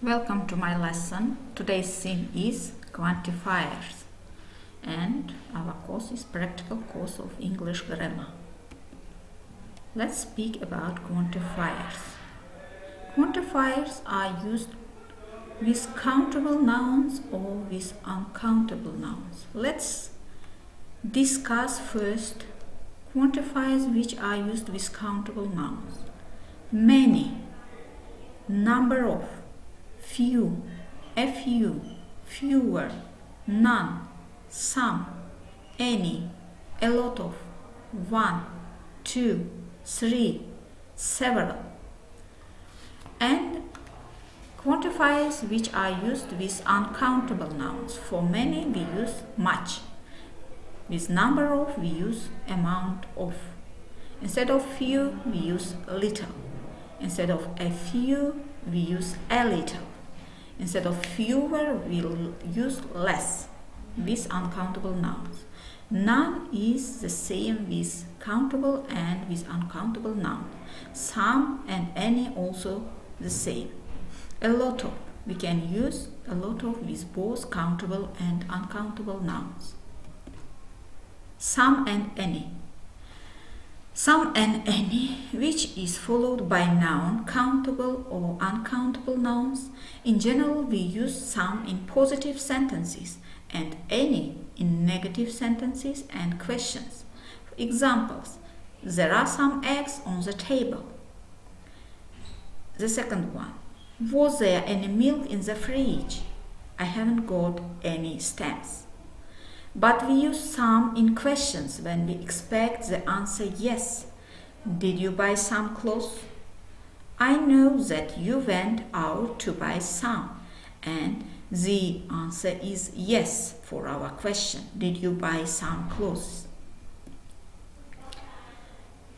Welcome to my lesson. Today's theme is quantifiers, and our course is practical course of English grammar. Let's speak about quantifiers. Quantifiers are used with countable nouns or with uncountable nouns. Let's discuss first quantifiers which are used with countable nouns. Many, number of, few, fewer, none, some, any, a lot of, one, two, three, several. And quantifiers which are used with uncountable nouns. For many we use much. With number of we use amount of. Instead of few we use little. Instead of a few we use a little. Instead of fewer, we'll use less with uncountable nouns. None is the same with countable and with uncountable noun. Some and any also the same. A lot of, we can use a lot of with both countable and uncountable nouns. Some and any. Some and any, which is followed by noun, countable or uncountable nouns. In general, we use some in positive sentences and any in negative sentences and questions. For examples, there are some eggs on the table. The second one, was there any milk in the fridge? I haven't got any stamps. But we use some in questions when we expect the answer yes. Did you buy some clothes? I know that you went out to buy some, and the answer is yes for our question. Did you buy some clothes?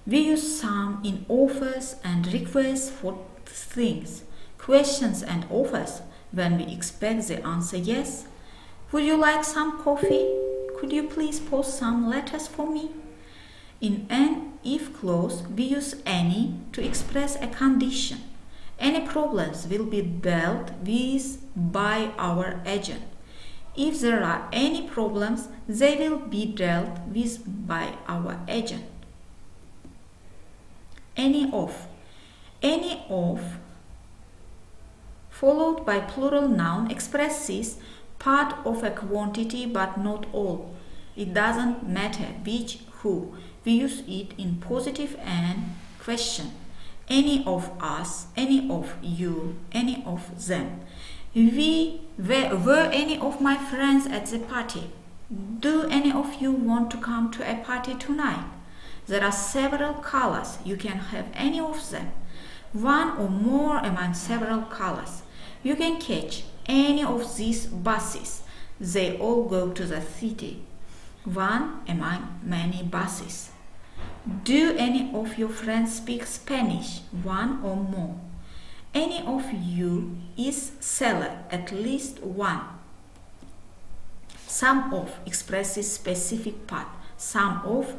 We use some in offers and requests for things, questions and offers when we expect the answer yes. Would you like some coffee? Could you please post some letters for me? In an if clause, we use any to express a condition. Any problems will be dealt with by our agent. If there are any problems, they will be dealt with by our agent. Any of. Any of followed by plural noun expresses part of a quantity but not all. It doesn't matter which, who. We use it in positive and question. Any of us, any of you, any of them. Were any of my friends at the party? Do any of you want to come to a party tonight? There are several colors. You can have any of them. One or more among several colors. You can catch any of these buses. They all go to the city. One among many buses. Do any of your friends speak Spanish? One or more. Any of you is seller, at least one. Some of expresses specific part. Some of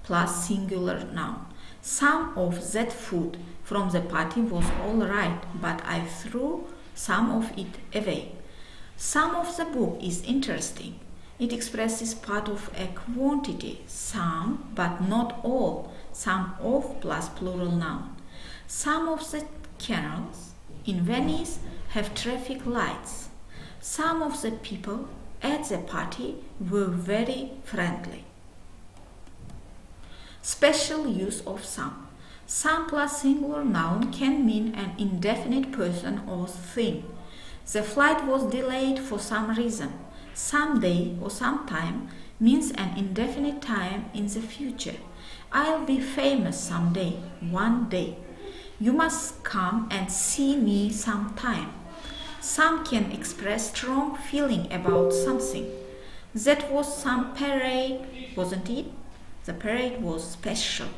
plus singular noun. Some of that food from the party was all right, but I threw some of it away. Some of the book is interesting. It expresses part of a quantity, some but not all. Some of plus plural noun. Some of the canals in Venice have traffic lights. Some of the people at the party were very friendly. Special use of some. Some plus singular noun can mean an indefinite person or thing. The flight was delayed for some reason. Someday or sometime means an indefinite time in the future. I'll be famous someday, one day. You must come and see me sometime. Some can express strong feeling about something. That was some parade, wasn't it? The parade was special.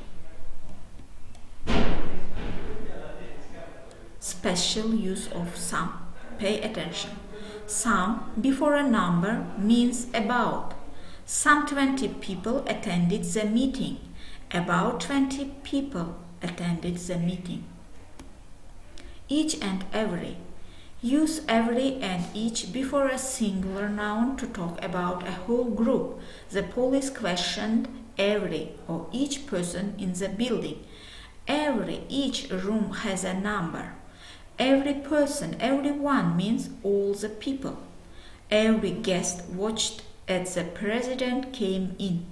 Special use of some. Pay attention. Some before a number means about. Some 20 people attended the meeting. About 20 people attended the meeting. Each and every. Use every and each before a singular noun to talk about a whole group. The police questioned every or each person in the building. Each room has a number. Every person, everyone means all the people. Every guest watched as the president came in.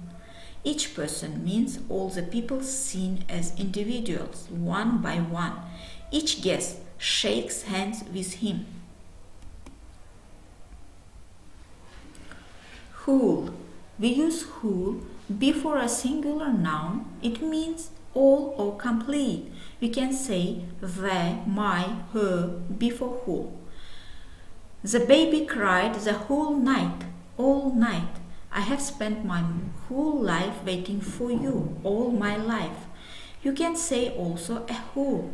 Each person means all the people seen as individuals, one by one. Each guest shakes hands with him. Whole. We use whole before a singular noun. It means all or complete. We can say the, my, her before whole. The baby cried the whole night, all night. I have spent my whole life waiting for you, all my life. You can say also a whole.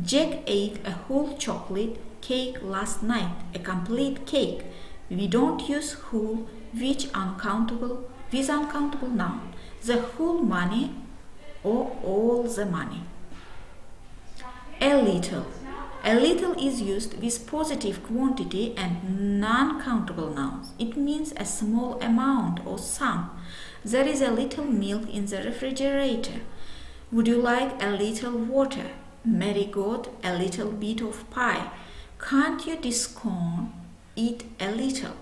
Jack ate a whole chocolate cake last night, a complete cake. We don't use whole with uncountable noun. The whole money or all the money. A little. A little is used with positive quantity and non-countable nouns. It means a small amount or sum. There is a little milk in the refrigerator. Would you like a little water? Mary got a little bit of pie. Can't you discount it a little?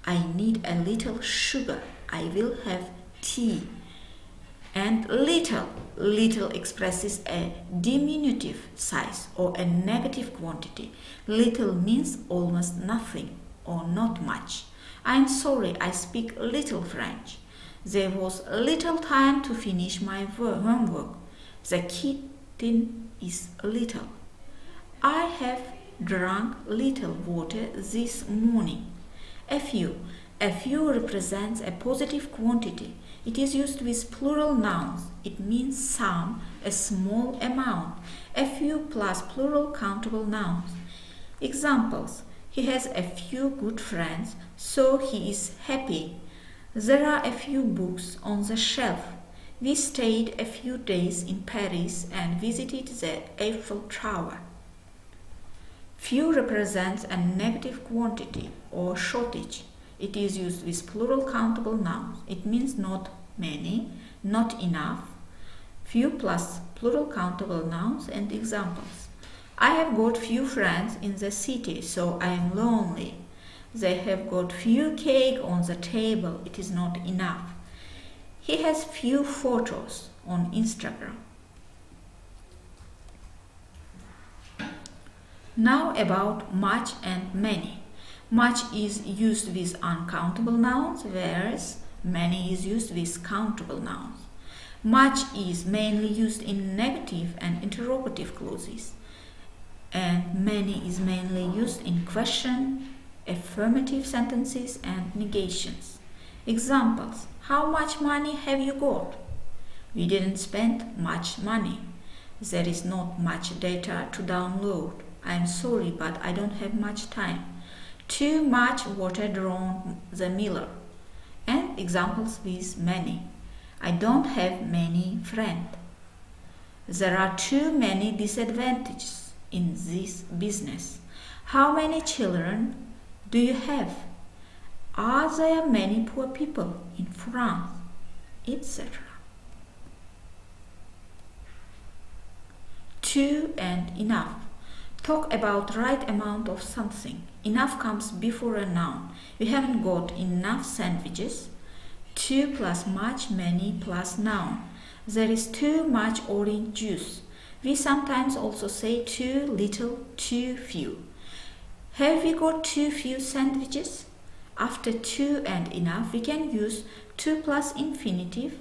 I need a little sugar. I will have tea. And little expresses a diminutive size or a negative quantity. Little means almost nothing or not much. I'm sorry, I speak little French. There was little time to finish my homework. The kitten is little. I have drunk little water this morning. A few. A few represents a positive quantity. It is used with plural nouns. It means some, a small amount. A few plus plural countable nouns. Examples. He has a few good friends, so he is happy. There are a few books on the shelf. We stayed a few days in Paris and visited the Eiffel Tower. Few represents a negative quantity or shortage. It is used with plural countable nouns. It means not many, not enough. Few plus plural countable nouns and examples. I have got few friends in the city, so I am lonely. They have got few cake on the table. It is not enough. He has few photos on Instagram. Now about much and many. Much is used with uncountable nouns, whereas many is used with countable nouns. Much is mainly used in negative and interrogative clauses, and many is mainly used in question, affirmative sentences, and negations. Examples. How much money have you got? We didn't spend much money. There is not much data to download. I am sorry, but I don't have much time. Too much water drawn the miller. And examples with many. I don't have many friends. There are too many disadvantages in this business. How many children do you have? Are there many poor people in France? Etc. Too and enough. Talk about right amount of something. Enough comes before a noun. We haven't got enough sandwiches. Too plus much, many plus noun. There is too much orange juice. We sometimes also say too little, too few. Have we got too few sandwiches? After too and enough, we can use to plus infinitive,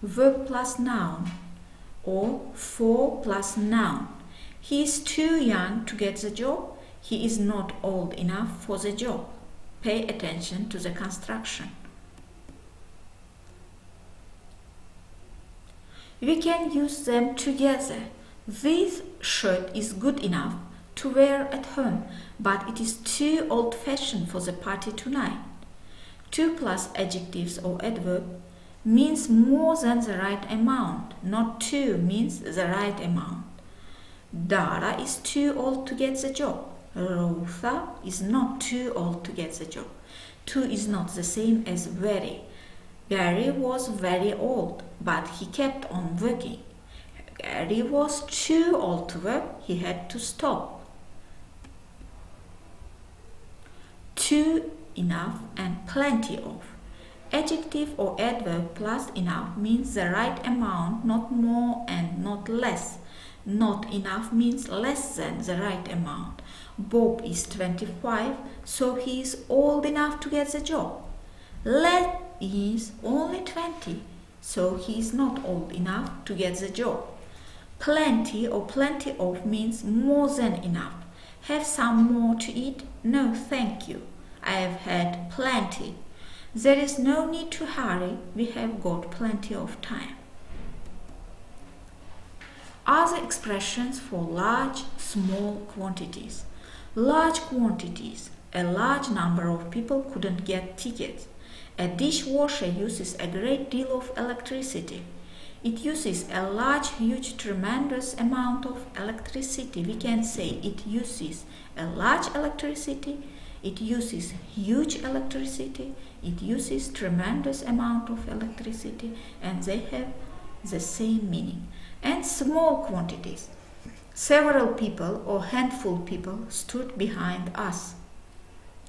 verb plus noun, or for plus noun. He is too young to get the job. He is not old enough for the job. Pay attention to the construction. We can use them together. This shirt is good enough to wear at home, but it is too old-fashioned for the party tonight. Too plus adjectives or adverb means more than the right amount. Not too means the right amount. Dara is too old to get the job. Rotha is not too old to get the job. Too is not the same as very. Gary was very old, but he kept on working. Gary was too old to work, he had to stop. Too, enough, and plenty of. Adjective or adverb plus enough means the right amount, not more and not less. Not enough means less than the right amount. Bob is 25, so he is old enough to get the job. Len is only 20, so he is not old enough to get the job. Plenty or plenty of means more than enough. Have some more to eat? No, thank you. I have had plenty. There is no need to hurry. We have got plenty of time. Other expressions for large, small quantities. Large quantities. A large number of people couldn't get tickets. A dishwasher uses a great deal of electricity. It uses a large, huge, tremendous amount of electricity. We can say it uses a large electricity, it uses huge electricity, it uses tremendous amount of electricity, and they have the same meaning. And small quantities. Several people or handful people stood behind us.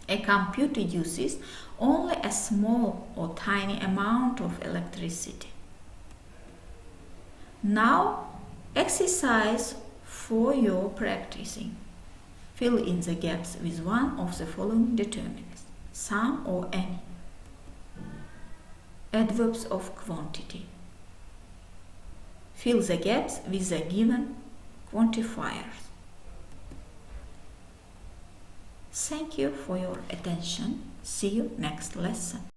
A computer uses only a small or tiny amount of electricity. Now, exercise for your practicing. Fill in the gaps with one of the following determinants, some or any. Adverbs of quantity. Fill the gaps with the given quantifiers. Thank you for your attention. See you next lesson.